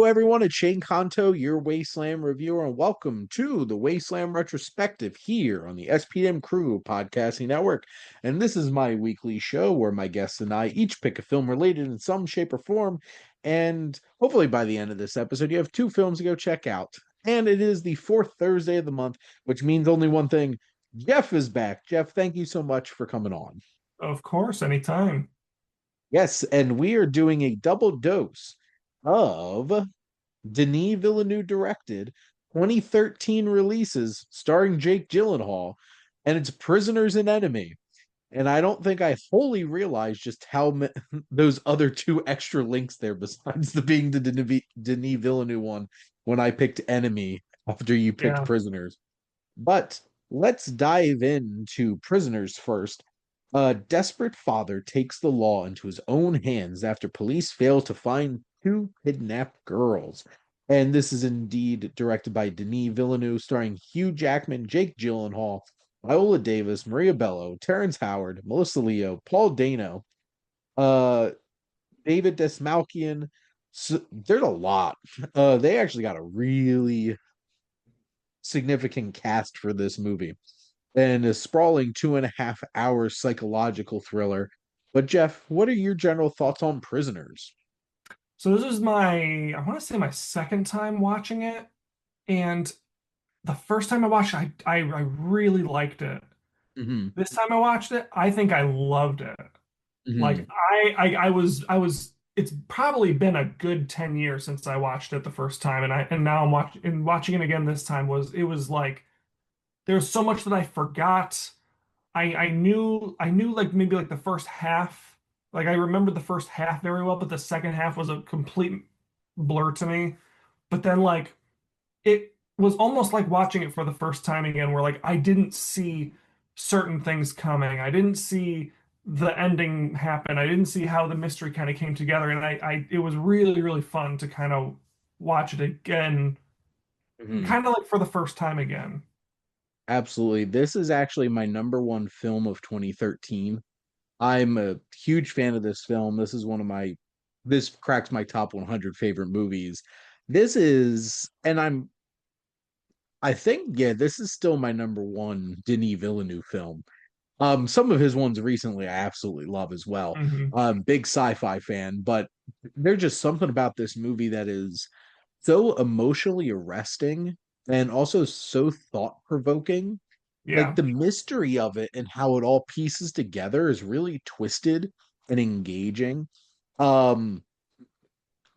everyone. It's Shane Kanto, your Wasteland reviewer, and welcome to the Wasteland Retrospective here on the SPM Crew Podcasting Network. And this is my weekly show where my guests and I each pick a film related in some shape or form. And hopefully by the end of this episode, you have two films to go check out. And it is the fourth Thursday of the month, which means only one thing. Jeff is back. Jeff, thank you so much for coming on. Of course, anytime. Yes, and we are doing a double dose of Denis Villeneuve directed 2013 releases starring Jake Gyllenhaal, and it's Prisoners and Enemy. And I don't think I fully realized just those other two extra links there, besides the Denis Villeneuve one when I picked Enemy after you picked Yeah. Prisoners. But let's dive into Prisoners first. A desperate father takes the law into his own hands after police fail to find two kidnapped girls. And this is indeed directed by Denis Villeneuve, starring Hugh Jackman, Jake Gyllenhaal, Viola Davis, Maria Bello, Terrence Howard, Melissa Leo, Paul Dano, uh, David Desmalkian. So, there's a lot. They actually got a really significant cast for this movie and a sprawling 2.5 hour psychological thriller. But Jeff, what are your general thoughts on Prisoners? So this is I want to say my second time watching it. And the first time I watched it, I really liked it. Hmm. This time I watched it, I think I loved it. Like Hmm. it's probably been a good 10 years since I watched it the first time. And now watching it again this time it was like there's so much that I forgot. I knew like maybe like the first half. Like I remembered the first half very well, but the second half was a complete blur to me. But then like it was almost like watching it for the first time again, where like I didn't see certain things coming. I didn't see the ending happen. I didn't see how the mystery kind of came together. And I it was really, really fun to kind of watch it again, Hmm. kind of like for the first time again. Absolutely. This is actually my number one film of 2013. I'm a huge fan of this film. This cracks my top 100 favorite movies. This is, and I think, yeah, this is still my number one Denis Villeneuve film. Some of his ones recently I absolutely love as well. Hmm. Big sci-fi fan, but there's just something about this movie that is so emotionally arresting and also so thought-provoking. Like Yeah. the mystery of it and how it all pieces together is really twisted and engaging. Um,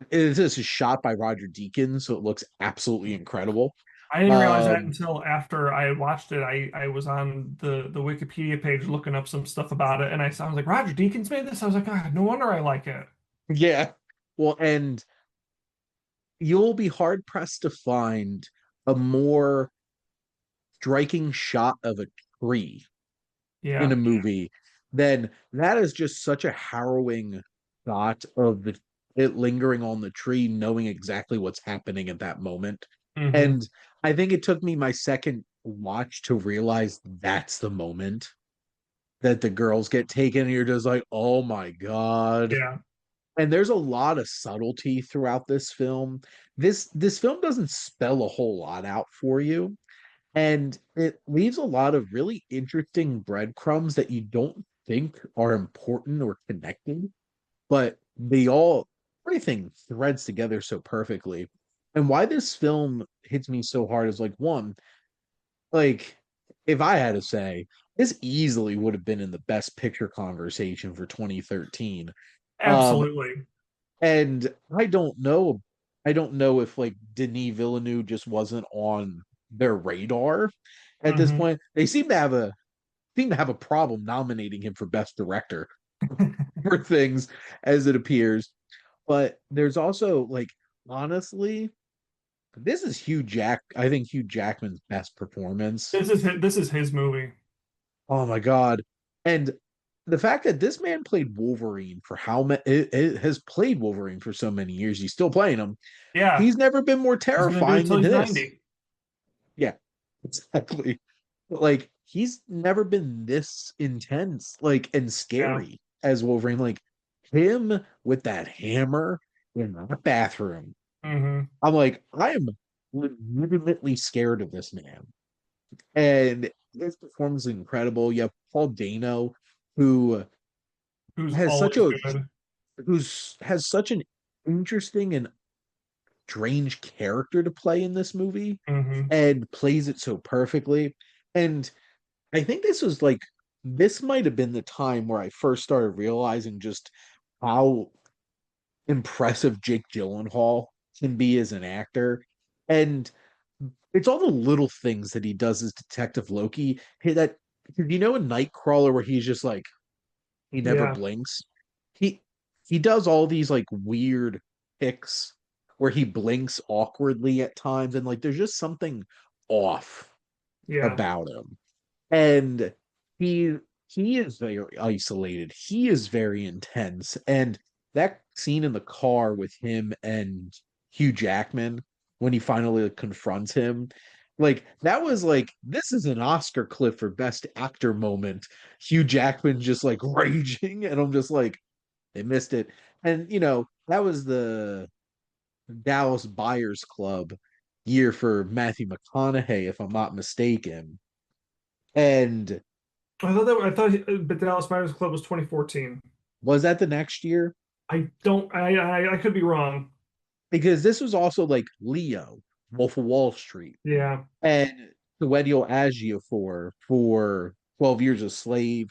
this is shot by Roger Deakins, so it looks absolutely incredible. I didn't realize that Um, until after I watched it. I was on the Wikipedia page looking up some stuff about it, and I was like, Roger Deakins made this? I was like, God, no wonder I like it. yeah. Well, and you'll be hard pressed to find a more striking shot of a tree in a Yeah. movie than that is just such a harrowing thought of it lingering on the tree, knowing exactly what's happening at that moment. Hmm. And I think it took me my second watch to realize that's the moment that the girls get taken, and you're just like, oh my God. Yeah. And there's a lot of subtlety throughout this film. This film doesn't spell a whole lot out for you, and it leaves a lot of really interesting breadcrumbs that you don't think are important or connected, but everything threads together so perfectly. And why this film hits me so hard is like, one, like, if I had to say, this easily would have been in the best picture conversation for 2013. Um, Absolutely. and I don't know if like Denis Villeneuve just wasn't on their radar at this Hmm. point. They seem to have a problem nominating him for best director for things as it appears. But there's also like, honestly, this is I think Hugh Jackman's best performance. This is his movie. Oh my God. And the fact that this man played Wolverine for how many it has played Wolverine for so many years, he's still playing him. Yeah. He's never been more He's gonna do it terrifying till than he's this. 90. Yeah, exactly. Like he's never been this intense, like and Yeah. scary as Wolverine. Like him with that hammer in that bathroom. Hmm. I'm like, I am legitimately scared of this man. And his performance is incredible. You have Paul Dano, who Who's has such always a good. who's has such an interesting and strange character to play in this movie Hmm. and plays it so perfectly. And I think this might have been the time where I first started realizing just how impressive Jake Gyllenhaal can be as an actor. And it's all the little things that he does as Detective Loki. Hey, that you know in Nightcrawler where he's just like he never Yeah, blinks. He he does all these like weird picks where he blinks awkwardly at times, and like there's just something off yeah. about him. And he he is very isolated. He is very intense. And that scene in the car with him and Hugh Jackman when he finally confronts him, like that was like this is an Oscar clip for best actor moment. Hugh Jackman just like raging, and I'm just like, they missed it. And that was the Dallas Buyers Club year for Matthew McConaughey, if I'm not mistaken. And But Dallas Buyers Club was 2014. was that the next year? I don't. I could be wrong. Because this was also like Leo, Wolf of Wall Street, Yeah. and Suedio Agio for 12 Years a Slave.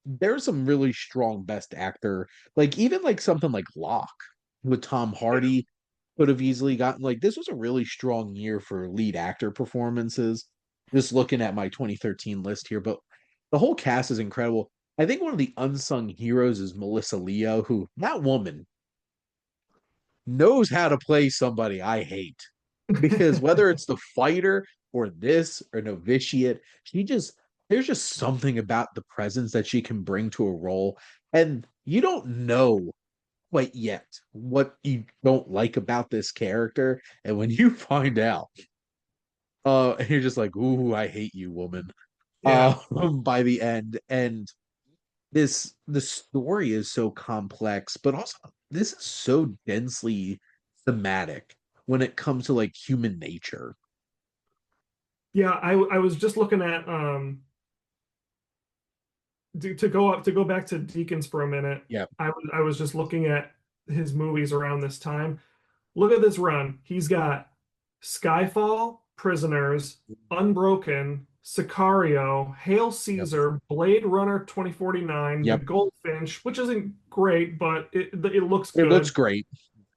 There's some really strong best actor, like even like something like Locke with Tom Hardy could have easily gotten like this was a really strong year for lead actor performances. Just looking at my 2013 list here, but the whole cast is incredible. I think one of the unsung heroes is Melissa Leo, who that woman knows how to play somebody I hate. Because whether it's the fighter or this or novitiate, there's just something about the presence that she can bring to a role. And you don't know quite yet what you don't like about this character. And when you find out, you're just like, ooh, I hate you, woman. Yeah. By the end. And the story is so complex, but also this is so densely thematic when it comes to like human nature. Yeah. I was just looking at to go back to Deakins for a minute. Yeah. I was just looking at his movies around this time. Look at this run. He's got Skyfall, Prisoners, Unbroken, Sicario, Hail Yep. Caesar, Blade Runner 2049, The Yep. Goldfinch, which isn't great, but it looks It looks good. great.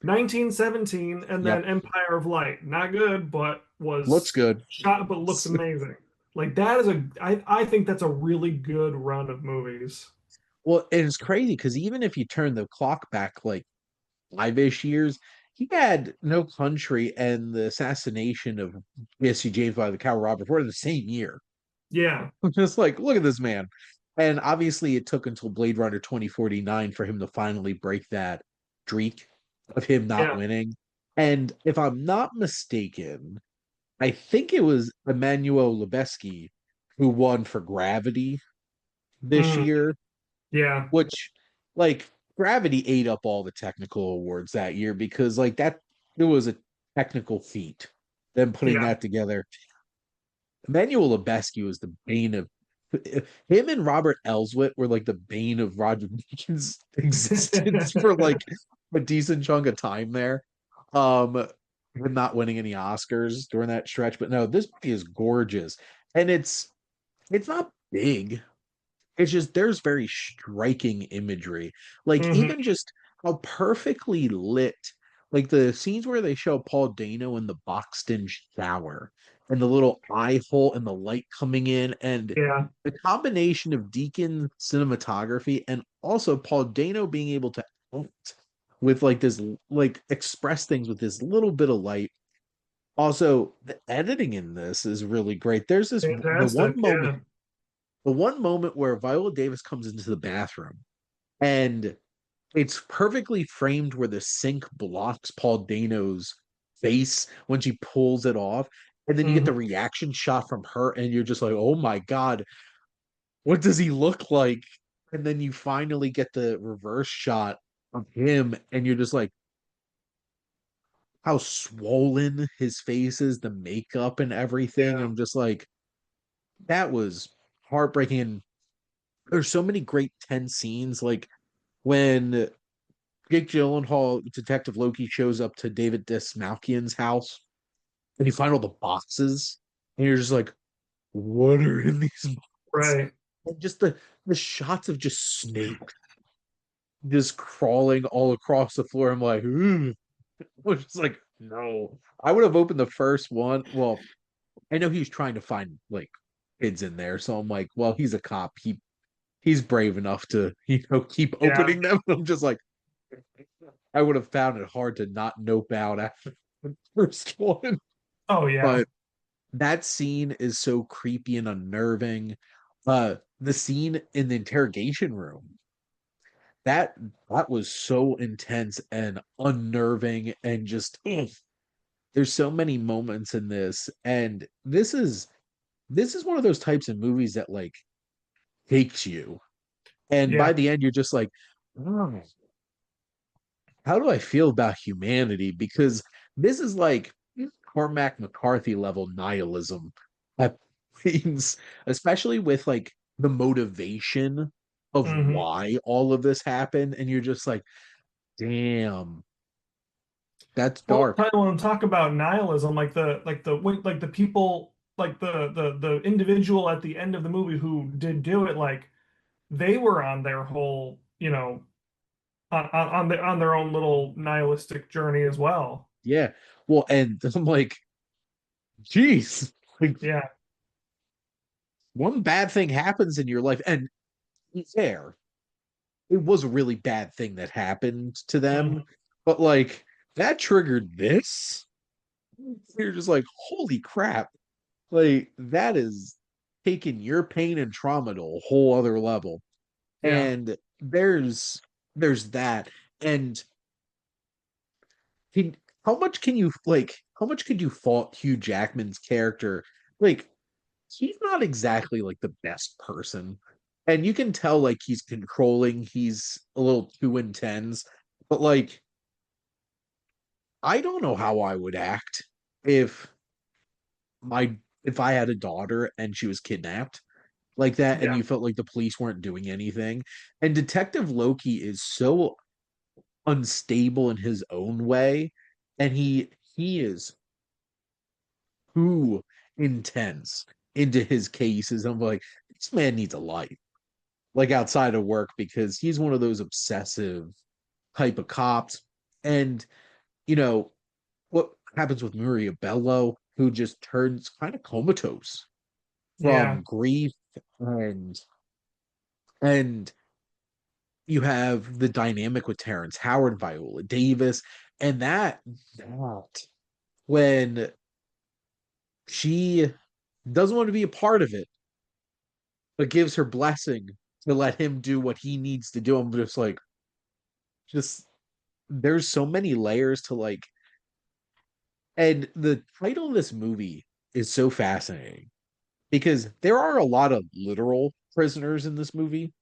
1917, and then Yep. Empire of Light. Not good, but Looks was good. shot, but looks amazing. Like that is I think that's a really good run of movies. Well, and it's crazy because even if you turn the clock back like 5-ish years, he had No Country and the assassination of Jesse James by the Coward Robert Ford in the same year. Yeah, I'm just like, look at this man. And obviously, it took until Blade Runner 2049 for him to finally break that streak of him not yeah. winning. And if I'm not mistaken, I think it was Emmanuel Lubezki who won for Gravity this Mm, year, yeah, which, like, Gravity ate up all the technical awards that year because, like, it was a technical feat. Them putting yeah. that together. Emmanuel Lubezki was the bane of him and Robert Elswit were like the bane of Roger Deakins' existence for like a decent chunk of time there. Him not winning any Oscars during that stretch. But no, this movie is gorgeous. And it's not big. It's just there's very striking imagery. Like Hmm. even just how perfectly lit, like the scenes where they show Paul Dano in the boxed in shower and the little eye hole and the light coming in and Yeah, the combination of Deacon cinematography and also Paul Dano being able to act with like this like express things with this little bit of light. Also, the editing in this is really great. There's this fantastic. Yeah. the one moment where Viola Davis comes into the bathroom and it's perfectly framed where the sink blocks Paul Dano's face when she pulls it off. And then you get the Hmm. reaction shot from her, and you're just like, oh my God, what does he look like? And then you finally get the reverse shot of him, and you're just like, how swollen his face is, the makeup and everything. Yeah. I'm just like, that was heartbreaking. And there's so many great tense scenes, like when Jake Gyllenhaal, Detective Loki, shows up to David Dismalkian's house and you find all the boxes, and you're just like, what are in these boxes? Right. And just the shots of just snakes just crawling all across the floor. I'm like, ooh. I was just like, no. I would have opened the first one. Well, I know he was trying to find like kids in there, so I'm like, well, he's a cop. He's brave enough to, keep Yeah. opening them. I'm just like, I would have found it hard to not nope out after the first one. Oh yeah. But that scene is so creepy and unnerving. The scene in the interrogation room, that that was so intense and unnerving and just ugh. There's so many moments in this, and this is one of those types of movies that like takes you. And Yeah. by the end, you're just like, oh, how do I feel about humanity? Because this is like Cormac McCarthy level nihilism at things, especially with like the motivation of Hmm. why all of this happened. And you're just like, damn, that's Well, dark. kind of want to talk about nihilism, like the people, like the individual at the end of the movie who did do it, like they were on their whole, on their own little nihilistic journey as well. Yeah. Well, and I'm like, geez, like Yeah. one bad thing happens in your life, and to be fair, it was a really bad thing that happened to them, Hmm. but like that triggered this. You're just like, holy crap. Like that is taking your pain and trauma to a whole other level. Yeah. And there's that. And can how much can you like how much could you fault Hugh Jackman's character? Like he's not exactly like the best person. And you can tell like he's controlling, he's a little too intense. But like I don't know how I would act if my if I had a daughter and she was kidnapped like that and Yeah. you felt like the police weren't doing anything. And Detective Loki is so unstable in his own way and he is too intense into his cases. I'm like, this man needs a life, like outside of work, because he's one of those obsessive type of cops. And you know what happens with Maria Bello, who just turns kind of comatose Yeah. from grief and you have the dynamic with Terrence Howard, Viola Davis, and that when she doesn't want to be a part of it, but gives her blessing to let him do what he needs to do. I'm just like, just there's so many layers to like, and the title of this movie is so fascinating because there are a lot of literal prisoners in this movie.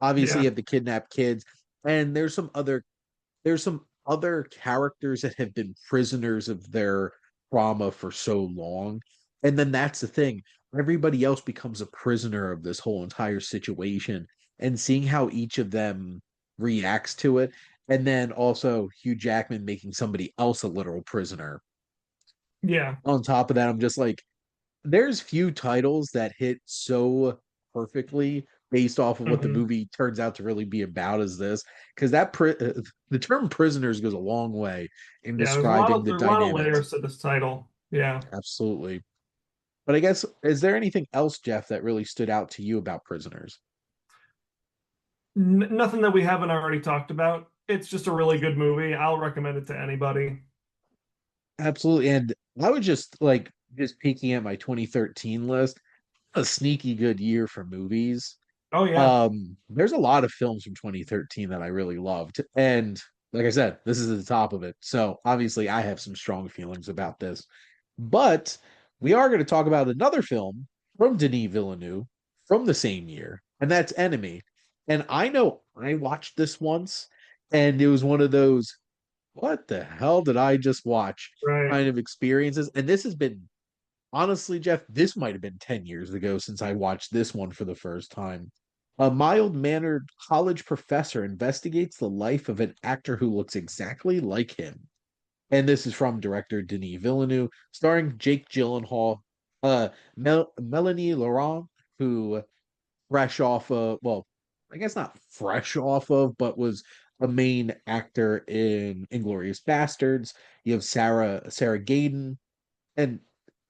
Obviously, Yeah. you have the kidnapped kids, and there's some other characters that have been prisoners of their trauma for so long. And then that's the thing. Everybody else becomes a prisoner of this whole entire situation. And seeing how each of them reacts to it. And then also Hugh Jackman making somebody else a literal prisoner. Yeah. On top of that, I'm just like, there's few titles that hit so perfectly based off of what the Hmm. movie turns out to really be about as this because the term prisoners goes a long way in Yeah. There's a lot describing of the there's a lot of dynamics. layers to this title. Yeah. Absolutely. But I guess is there anything else, Jeff, that really stood out to you about prisoners? N Nothing that we haven't already talked about. It's just a really good movie. I'll recommend it to anybody. Absolutely. And I was just peeking at my 2013 list, a sneaky good year for movies. Oh yeah. There's a lot of films from 2013 that I really loved. And like I said, this is at the top of it. So obviously I have some strong feelings about this. But we are going to talk about another film from Denis Villeneuve from the same year, and that's Enemy. And I know I watched this once, and it was one of those. what the hell did I just watch Right. kind of experiences. And this has been, honestly, Jeff, this might have been 10 years ago since I watched this one for the first time. A mild mannered college professor investigates the life of an actor who looks exactly like him. And this is from director Denis Villeneuve, starring Jake Gyllenhaal, Melanie Laurent, who fresh off of, well, I guess not fresh off of, but was a main actor in Inglorious Bastards. You have Sarah Gaden, and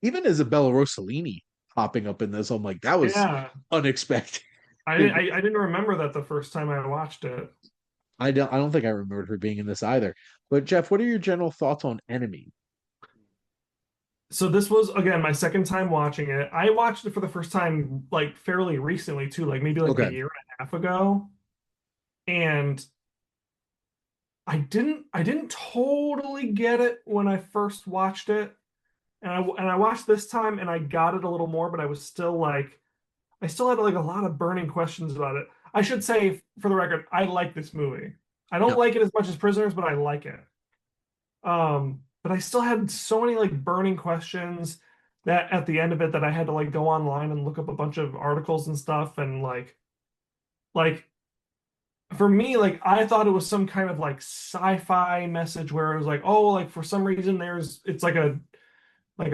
even Isabella Rossellini popping up in this. I'm like, that was Yeah. unexpected. I didn't remember that the first time I watched it. I don't think I remembered her being in this either. But Jeff, what are your general thoughts on Enemy? So this was again my second time watching it. I watched it for the first time like fairly recently too, like maybe like a Okay. year and a half ago. And I didn't totally get it when I first watched it. And I watched this time and I got it a little more, but I was still like I still had like a lot of burning questions about it. I should say for the record, I like this movie. I don't Yeah. like it as much as Prisoners, but I like it. But I still had so many like burning questions that at the end of it that I had to like go online and look up a bunch of articles and stuff and like for me like I thought it was some kind of like sci-fi message where it was like oh like for some reason there's it's like a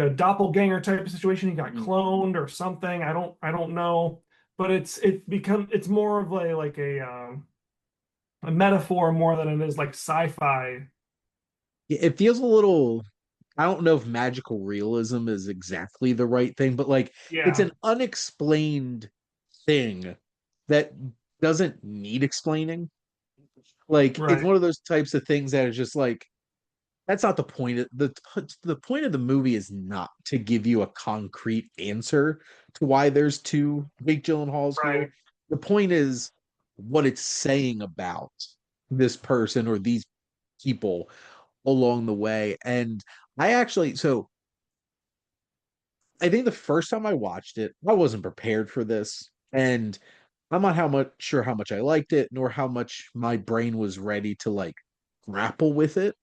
doppelganger type of situation he got Mm. cloned or something I don't know but it's more of a metaphor more than it is like sci-fi. It feels a little, I don't know if magical realism is exactly the right thing, but like it's Yeah, an unexplained thing that doesn't need explaining. Like it's right, one of those types of things that is just like that's not the point. The point of the movie is not to give you a concrete answer to why there's two Jake Gyllenhaals right. here. The point is what it's saying about this person or these people along the way. And I actually, so I think the first time I watched it, I wasn't prepared for this, and I'm not how much sure how much I liked it, nor how much my brain was ready to like grapple with it.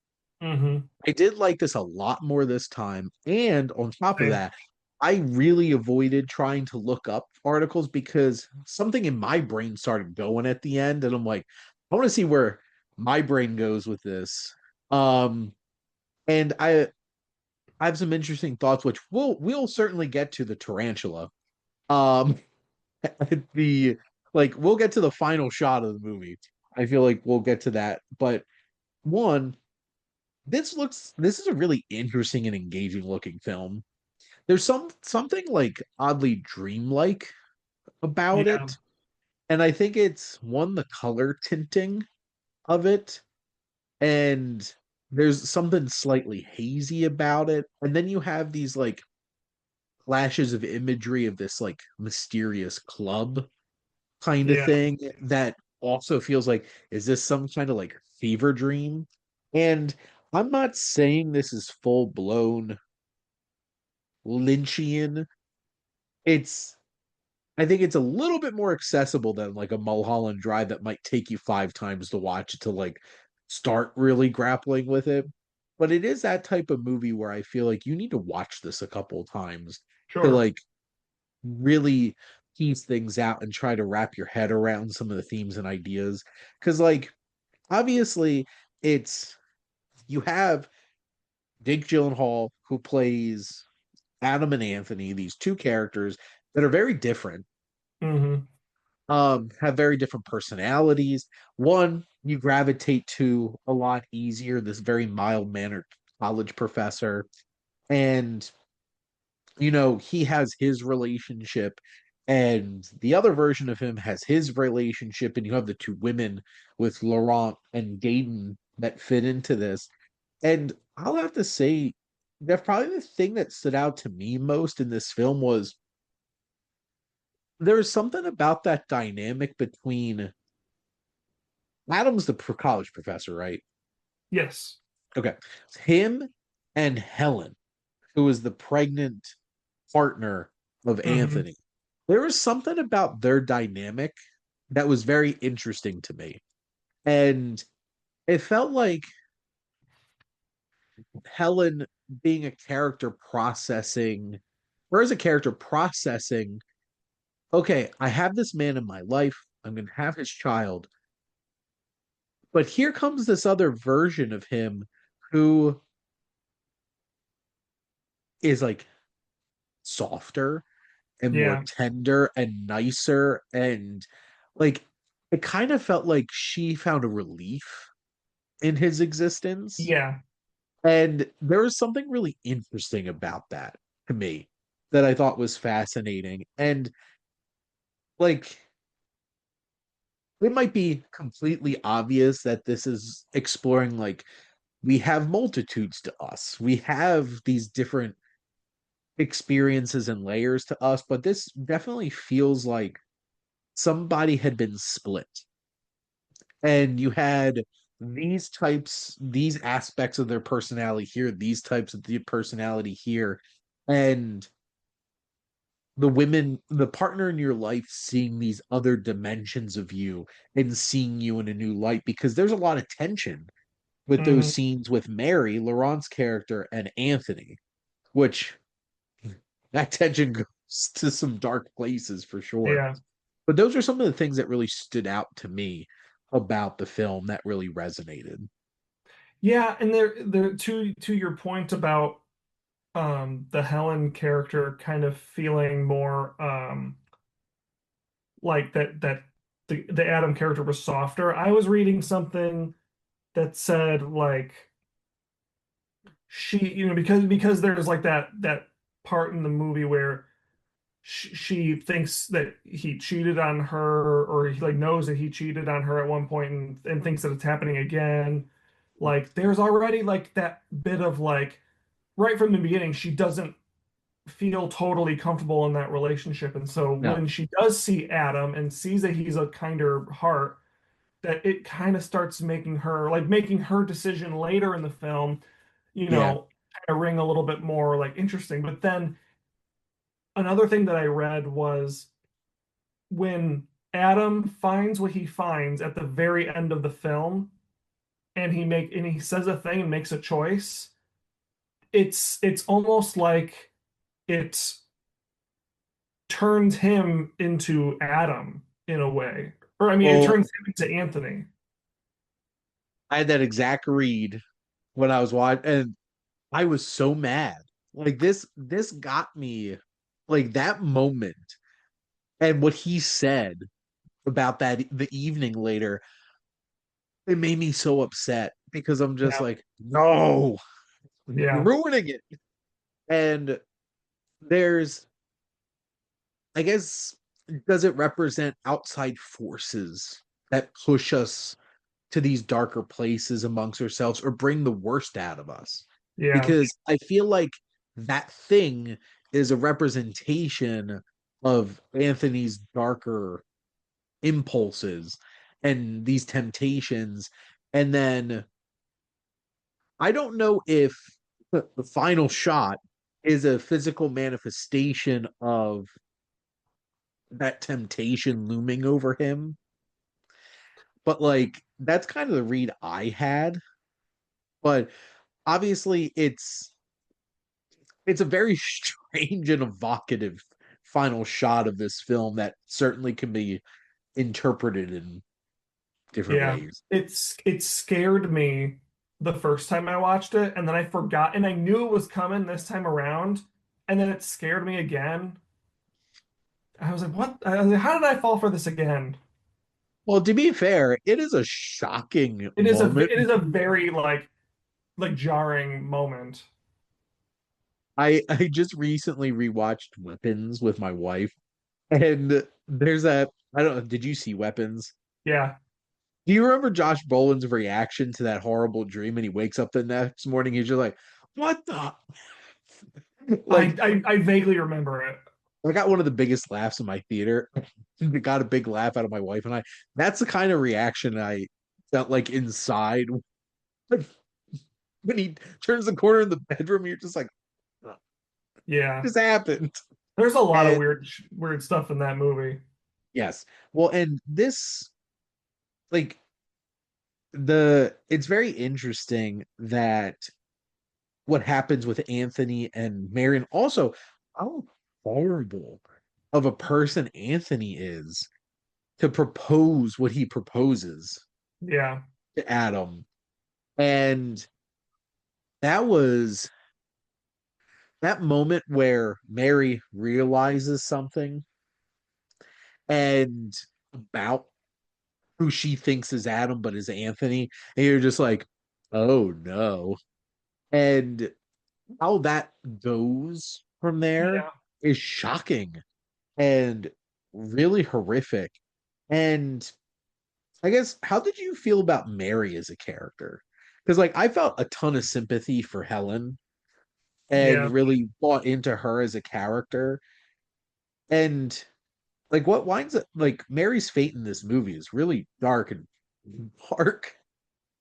Mm-hmm. I did like this a lot more this time. And on top of Same. that, I really avoided trying to look up articles because something in my brain started going at the end. And I'm like, I want to see where my brain goes with this. Um, and I have some interesting thoughts, which we'll certainly get to the tarantula. Um, the like we'll get to the final shot of the movie. I feel like we'll get to that. But one, this is a really interesting and engaging looking film. There's something like oddly dreamlike about Yeah, it. And I think it's one, the color tinting of it, and there's something slightly hazy about it. And then you have these like flashes of imagery of this like mysterious club kind of yeah, thing that also feels like, is this some kind of like fever dream? And I'm not saying this is full blown Lynchian. It's I think it's a little bit more accessible than like a Mulholland Drive that might take you 5 times to watch it to like start really grappling with it. But it is that type of movie where I feel like you need to watch this a couple of times to sure. like really piece things out and try to wrap your head around some of the themes and ideas. Because like obviously it's you have Jake Gyllenhaal who plays Adam and Anthony, these two characters that are very different, Mm-hmm. have very different personalities. One you gravitate to a lot easier, this very mild mannered college professor, and he has his relationship, and the other version of him has his relationship, and you have the two women with Laurent and Gaden that fit into this. And I'll have to say that probably the thing that stood out to me most in this film was there's something about that dynamic between Adam's the college professor, right? Yes. Okay. Him and Helen, who is the pregnant partner of Mm-hmm. Anthony. There was something about their dynamic that was very interesting to me. And it felt like Helen being a character processing, or as a character processing, okay, I have this man in my life, I'm going to have his child, but here comes this other version of him who is like softer and more Yeah. tender and nicer. And like, it kind of felt like she found a relief in his existence. Yeah. And there was something really interesting about that to me that I thought was fascinating. And like, it might be completely obvious that this is exploring like we have multitudes to us. We have these different experiences and layers to us, but this definitely feels like somebody had been split and you had these aspects of their personality here, these types of the personality here, and the partner in your life seeing these other dimensions of you and seeing you in a new light because there's a lot of tension with those Hmm. scenes with Mary, Laurent's character, and Anthony, which that tension goes to some dark places for sure. Yeah. But those are some of the things that really stood out to me about the film that really resonated. Yeah, and there to your point about the Helen character kind of feeling more like that the Adam character was softer. I was reading something that said like she, because there's like that part in the movie where she thinks that he cheated on her, or he like knows that he cheated on her at one point, and thinks that it's happening again. Like there's already like that bit of like right from the beginning, she doesn't feel totally comfortable in that relationship. And so No. when she does see Adam and sees that he's a kinder heart, that it kind of starts making her decision later in the film, Yeah. kind of ring a little bit more like interesting. But then another thing that I read was when Adam finds what he finds at the very end of the film, and he says a thing and makes a choice, it's almost like it turns him into Adam in a way. Or I mean, it Well, turns him into Anthony. I had that exact read when I was watching, and I was so mad. Like this got me like that moment and what he said about that the evening later, it made me so upset because I'm just Yeah, like, no, you're yeah, ruining it. And there's, I guess, does it represent outside forces that push us to these darker places amongst ourselves or bring the worst out of us? yeah, Because I feel like that thing is a representation of Anthony's darker impulses and these temptations. And then I don't know if the final shot is a physical manifestation of that temptation looming over him, but like that's kind of the read I had. But obviously it's a very strange and evocative final shot of this film that certainly can be interpreted in different yeah. ways. It scared me the first time I watched it, and then I forgot, and I knew it was coming this time around, and then it scared me again. I was like, "What? I was like, how did I fall for this again?" Well, to be fair, it is a shocking moment. It is a very like jarring moment. I just recently rewatched Weapons with my wife, and there's a I don't know, did you see Weapons? Yeah, Do you remember Josh Brolin's reaction to that horrible dream and he wakes up the next morning, he's just like, what the like I vaguely remember it. I got one of the biggest laughs in my theater. I got a big laugh out of my wife and I. That's the kind of reaction I felt like inside when he turns the corner in the bedroom. You're just like, what Yeah. just happened? There's a lot of And weird stuff in that movie. yes, well, and this like the it's very interesting that what happens with Anthony and Marion. Also, how horrible of a person Anthony is to propose what he proposes Yeah. to Adam. And that was that moment where Mary realizes something and about who she thinks is Adam, but is Anthony. And you're just like, oh no. And how that goes from there Yeah. is shocking and really horrific. And I guess, how did you feel about Mary as a character? Because, like, I felt a ton of sympathy for Helen and Yeah. really bought into her as a character. And, like, what winds up, like, Mary's fate in this movie is really dark and dark.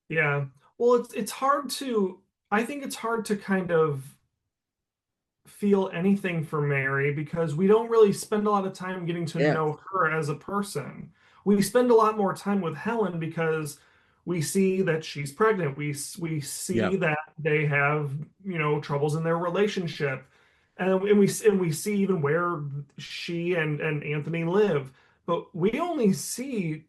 Yeah. Well, it's hard to I think it's hard to kind of feel anything for Mary because we don't really spend a lot of time getting to Yeah. know her as a person. We spend a lot more time with Helen because we see that she's pregnant. We Yeah. see that they have, troubles in their relationship. And we see even where she and Anthony live. But we only see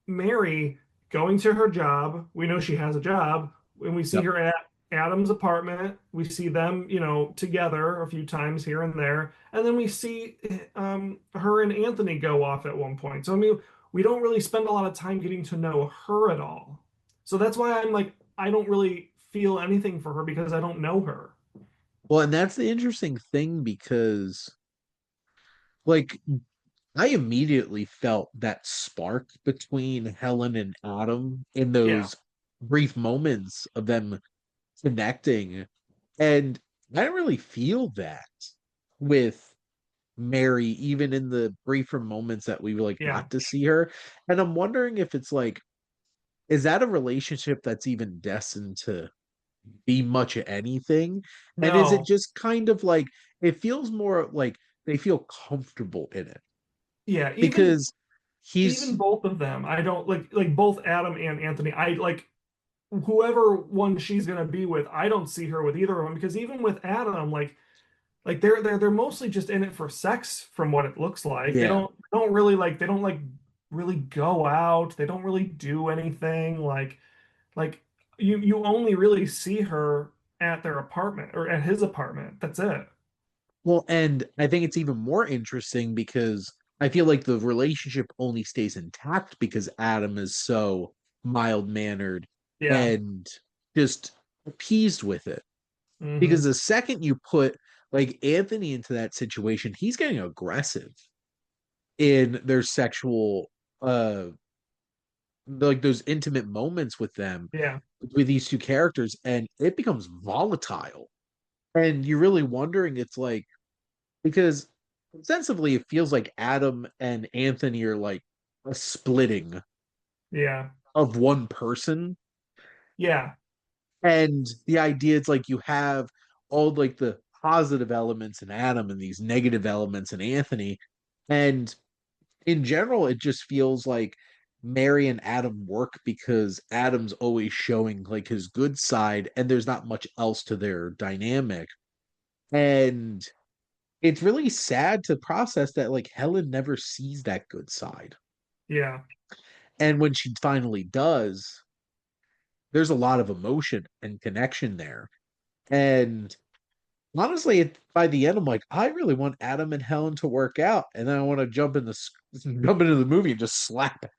Mary going to her job. We know she has a job, and we see Yep. her at Adam's apartment. We see them, together a few times here and there, and then we see her and Anthony go off at one point. So I mean, we don't really spend a lot of time getting to know her at all. So that's why I'm like, I don't really feel anything for her because I don't know her. Well, and that's the interesting thing because, like, I immediately felt that spark between Helen and Adam in Yeah, those brief moments of them connecting. And I didn't really feel that with Mary, even in the briefer moments that we like yeah, got to see her. And I'm wondering if it's like, is that a relationship that's even destined to be much of anything? And is it no, just kind of like it feels more like they feel comfortable in it? yeah. Even Because even he's both of them, I don't like both Adam and Anthony. I like whoever one she's gonna be with. I don't see her with either of them because even with Adam, like they're mostly just in it for sex from what it looks like. yeah. They don't like really go out. They don't really do anything. Like you only really see her at their apartment or at his apartment. That's it. Well, and I think it's even more interesting because I feel like the relationship only stays intact because Adam is so mild-mannered Yeah. and just appeased with it. Because Hmm. the second you put like Anthony into that situation, he's getting aggressive in their sexual like those intimate moments with them Yeah. with these two characters, and it becomes volatile. And you're really wondering, it's like because sensibly it feels like Adam and Anthony are like a splitting Yeah. of one person. Yeah. And the idea it's like you have all like the positive elements in Adam and these negative elements in Anthony. And in general, it just feels like Mary and Adam work because Adam's always showing like his good side, and there's not much else to their dynamic. And it's really sad to process that like Helen never sees that good side. Yeah. And when she finally does, there's a lot of emotion and connection there. And honestly, by the end, I'm like, I really want Adam and Helen to work out, and then I want to jump into the movie and just slap it.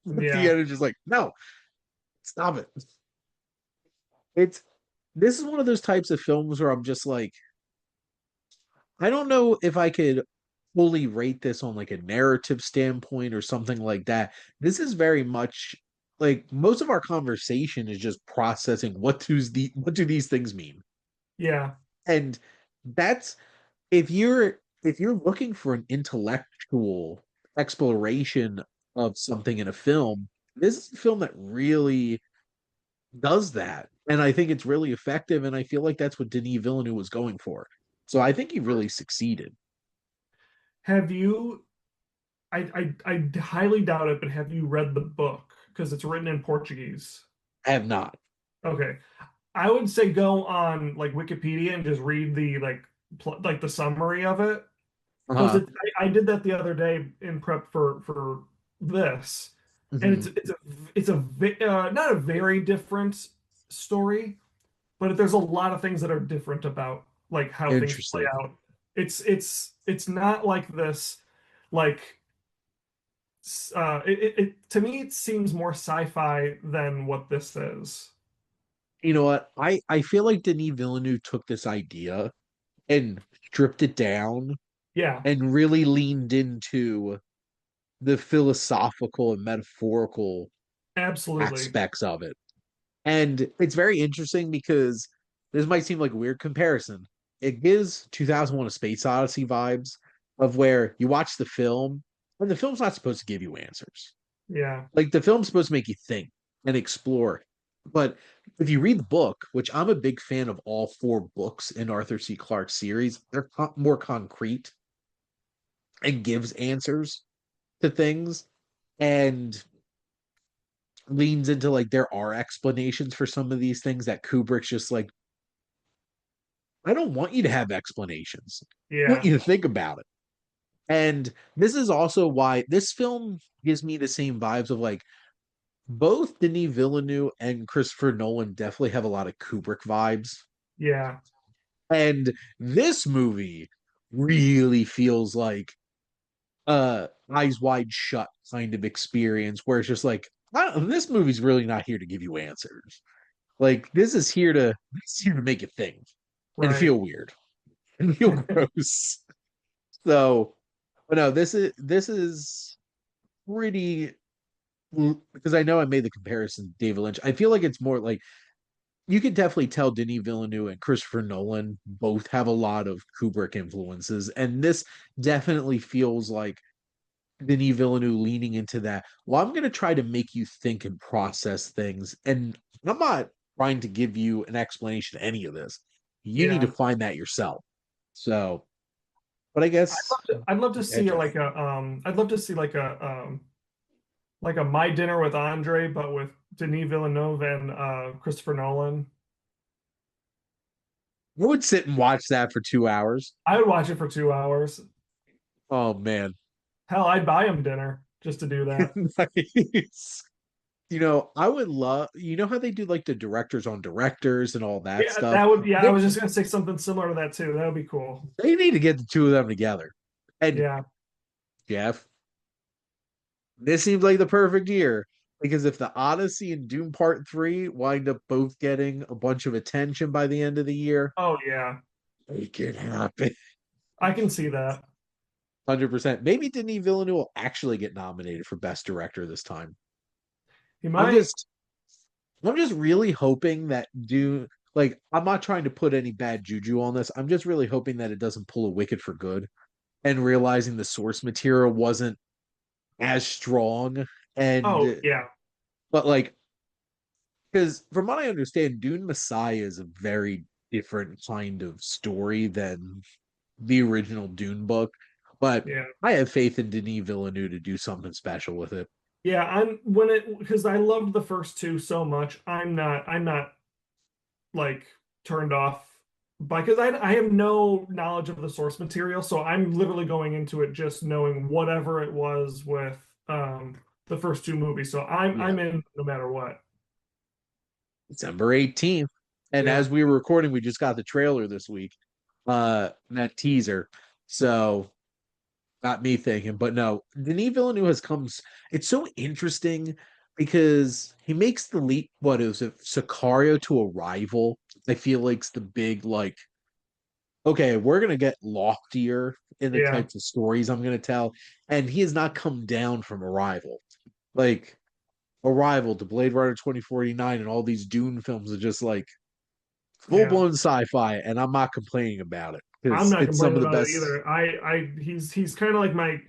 At the Yeah. end, it's just like, no, stop it. It's this is one of those types of films where I'm just like, I don't know if I could fully rate this on like a narrative standpoint or something like that. This is very much like most of our conversation is just processing what do these things mean, Yeah. and that's if you're looking for an intellectual exploration of something in a film, this is a film that really does that. And I think it's really effective. And I feel like that's what Denis Villeneuve was going for. So I think he really succeeded. Have you I highly doubt it, but have you read the book? Because it's written in Portuguese. I have not. Okay. I would say go on like Wikipedia and just read the like like the summary of it because Uh-huh. I did that the other day in prep for this, and Hmm. not a very different story, but there's a lot of things that are different about like how things play Interesting. out. It's not like this like to me it seems more sci-fi than what this is. You know what? I feel like Denis Villeneuve took this idea and stripped it down Yeah, and really leaned into the philosophical and metaphorical absolutely. aspects of it. And it's very interesting because this might seem like a weird comparison. It gives 2001 A Space Odyssey vibes of where you watch the film and the film's not supposed to give you answers. Yeah, Like the film's supposed to make you think and explore. But if you read the book, which I'm a big fan of all four books in Arthur C. Clarke's series, they're more concrete and gives answers to things and leans into like there are explanations for some of these things that Kubrick's just like, I don't want you to have explanations. I want yeah, you to think about it. And this is also why this film gives me the same vibes of like both Denis Villeneuve and Christopher Nolan definitely have a lot of Kubrick vibes. yeah, And this movie really feels like eyes wide shut kind of experience where it's just like, this movie's really not here to give you answers. Like this is here to make you think and right. feel weird and feel gross. So, but no, this is pretty because I know I made the comparison to David Lynch. I feel like it's more like you could definitely tell Denis Villeneuve and Christopher Nolan both have a lot of Kubrick influences, and this definitely feels like Denis Villeneuve leaning into that. Well, I'm going to try to make you think and process things, and I'm not trying to give you an explanation of any of this. You need to Yeah. find that yourself. So, but I guess, I'd love to yeah, see Jeff. like a I'd love to see like a My Dinner with Andre, but with Denis Villeneuve and Christopher Nolan. I would sit and watch that for 2 hours. I would watch it for 2 hours. Oh man, Hell, I'd buy him dinner just to do that. nice. I would love, how they do like the directors on directors and all that Yeah, stuff. that would, yeah, I They was just gonna say something similar to that too. That would be cool. they need to get the two of them together. And Yeah. Jeff, this seems like the perfect year because if the Odyssey and Doom Part 3 wind up both getting a bunch of attention by the end of the year, Oh yeah. make it happen. I can see that. 100%. Maybe Denis Villeneuve will actually get nominated for Best Director this time. He I'm might. just I'm just really hoping that Dune, like, I'm not trying to put any bad juju on this. I'm just really hoping that it doesn't pull a Wicked for good and realizing the source material wasn't as strong. Oh And, yeah. but like, because from what I understand, Dune Messiah is a very different kind of story than the original Dune book. But Yeah. I have faith in Denis Villeneuve to do something special with it. Yeah, I'm when it because I loved the first two so much. I'm not like turned off by because I have no knowledge of the source material, so I'm literally going into it just knowing whatever it was with the first two movies. So Yeah. I'm in no matter what. December 18th. And Yeah. as we were recording, we just got the trailer this week, that teaser. So got me thinking, but no, Denis Villeneuve has come. It's so interesting because he makes the leap. What is it, Sicario to Arrival? I feel like's the big like. Okay, we're gonna get loftier in the Yeah. types of stories I'm gonna tell, and he has not come down from Arrival. Like Arrival to Blade Runner 2049 and all these Dune films are just like full Yeah. blown sci-fi, and I'm not complaining about it I'm because not it's some complaining of the about it best. either. He's kind of like my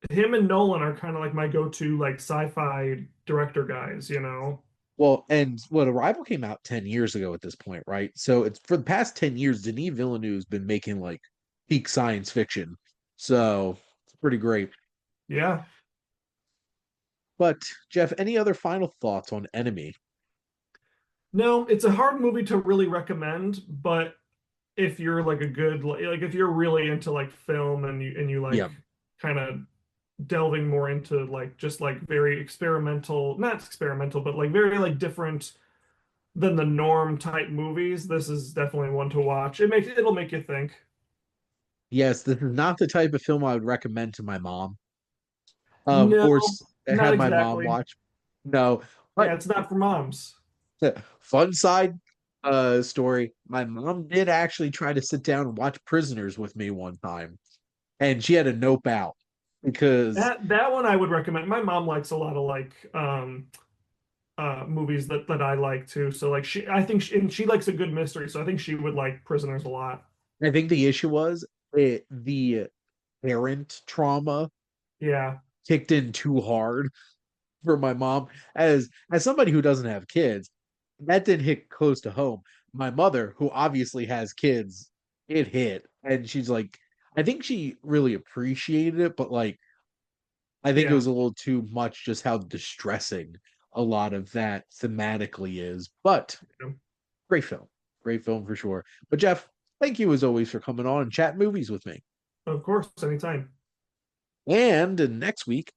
him and Nolan are kind of like my go-to like sci-fi director guys, you know? Well, and what Arrival came out 10 years ago at this point, right? So it's for the past 10 years, Denis Villeneuve's been making like peak science fiction. So it's pretty great. Yeah. But Jeff, any other final thoughts on Enemy? No, it's a hard movie to really recommend, but if you're like a good like if you're really into like film and you like Yeah. kind of delving more into like just like very experimental, not experimental, but like very like different than the norm type movies, this is definitely one to watch. It'll make you think. Yes, this is not the type of film I would recommend to my mom. No, not Have my mom exactly. watch. No, Yeah, but it's not for moms. fun side story. My mom did actually try to sit down and watch Prisoners with me one time, and she had to nope out because That one I would recommend. My mom likes a lot of like movies that I like too. So like I think and she likes a good mystery, so I think she would like Prisoners a lot. I think the issue was the parent trauma Yeah. kicked in too hard for my mom. As somebody who doesn't have kids, that didn't hit close to home. My mother, who obviously has kids, it hit, and she's like, I think she really appreciated it, but like, I think it Yeah. was a little too much just how distressing a lot of that thematically is. But Yeah. great film for sure. But Jeff, thank you as always for coming on and chat movies with me. Of course, anytime. And next week,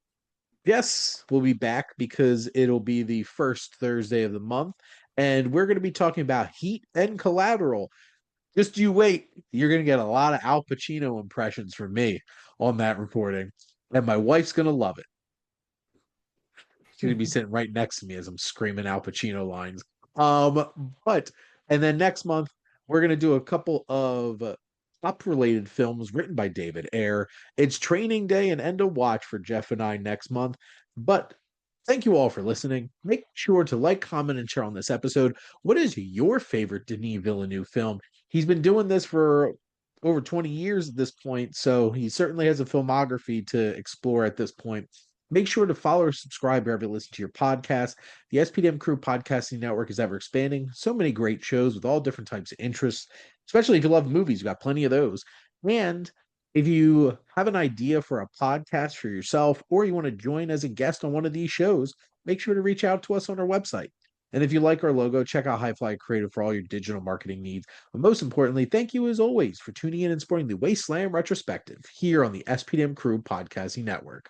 yes, we'll be back because it'll be the first Thursday of the month, and we're going to be talking about Heat and Collateral. Just you wait. You're going to get a lot of Al Pacino impressions from me on that recording, and my wife's going to love it. She's going to be sitting right next to me as I'm screaming Al Pacino lines. But and then next month we're going to do a couple of up related films written by David Ayer. It's training day and end of watch for Jeff and I next month. But thank you all for listening. Make sure to like, comment, and share on this episode. What is your favorite Denis Villeneuve film? He's been doing this for over 20 years at this point, so he certainly has a filmography to explore at this point. Make sure to follow or subscribe wherever you listen to your podcast. The SPDM Crew Podcasting Network is ever expanding. So many great shows with all different types of interests, especially if you love movies. We've got plenty of those. And if you have an idea for a podcast for yourself or you want to join as a guest on one of these shows, make sure to reach out to us on our website. And if you like our logo, check out Highfly Creative for all your digital marketing needs. But most importantly, thank you as always for tuning in and supporting the Wasteland Retrospective here on the SPDM Crew Podcasting Network.